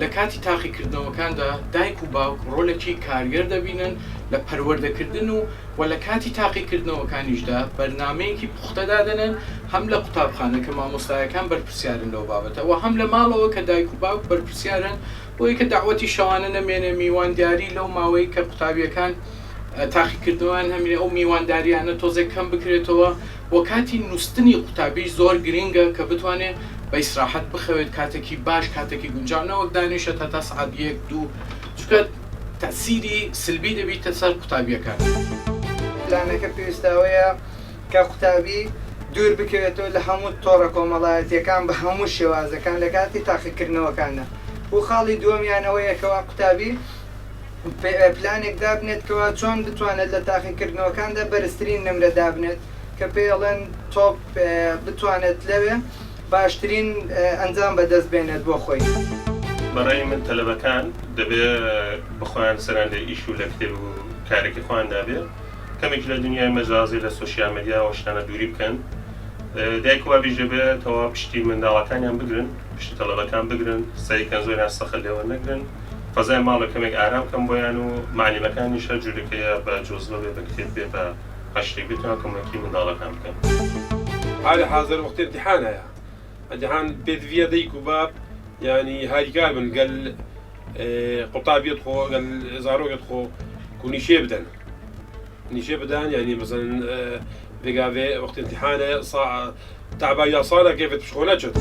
لە کاتی تاقیکردنەوەکاندا دایک و باوک ڕۆلێکی کارگەر دەبینن لە پەروەردەکردن و لە کاتی تاقیکردنەوەکانیشدا بەرنامەیەکی پوختەدادەنن هەم لە قوتابخانە کە مامۆستایەکان بەرپرسیارن لەو بابەتە و هەم لە ماڵەوە کە دایک و باوک بەرپرسیارن بۆی کە داوەتی شەوانە نەمێنێ میوانداری لەو ماوەی کە قوتابیەکان تاقیکردنەوەیان هەمینێ ئەو میوانداریانە تۆزێک کەم بکرێتەوە و کاتی نووسنی قوتابیش زۆر گرینگە کە بتوانێت بە ئیسراحەت بخەوێت کاتێکی باش کاتێکی گونجاونەوەک دانیشە تا سعات 1-2 چونکە تەسیری سلبی دەبیتە سەر قوتابیەکان. پلانەکە پێویستەوەیە کە قوتابی دوور بکەوێتەوە لە هەموو تۆڕە کۆمەڵایەتیەکان بە هەموو شێوازەکان لە کاتی تاقیکردنەوەکاندا و خاڵی دووەمیانەوەیەکەوە قوتابی پلانێک دابنێتکەوە چۆن بتوانێت لە تاقیکردنەوەکاندا بەرزترین نمرە دابنێت کە پێڵێن تۆپ بتوانێت لەوێ باشترین ئەنجام بەدەست بێنێت بۆ خۆی. بەڕای من تەلەبەکان دەبێت بخۆیان سەران لە ئیش و لە کتێب و کارێکی خۆیان دابێت کەمێک لە دنیای مەجازی لە سۆشیال مێدیا و شتانە دووری بکەن دایک و باویش دەبێت تەوا پشتی منداڵەکانیان بگرن پشتی تەلەبەکان بگرن سەیکەن زۆریان سەخت لێوە نەگرن فەزای ماڵە کەمێک ئارام کەم بۆیان و معلیمەکانیشە جوولەکەیە بە جۆزبە بێ بە کتێب بێ بە هەشتێک بتوان کۆمەکی منداڵەکان بکەن. حال حاضر وقت امتحانه امتحان بيدفيا ديك وباب يعني هاي كامل قال قطاب يدخو قال زارو يدخو كوني نيشي بدن يعني مثلا في وقت امتحانه تعبا يا صاله كيف تشخوناتشت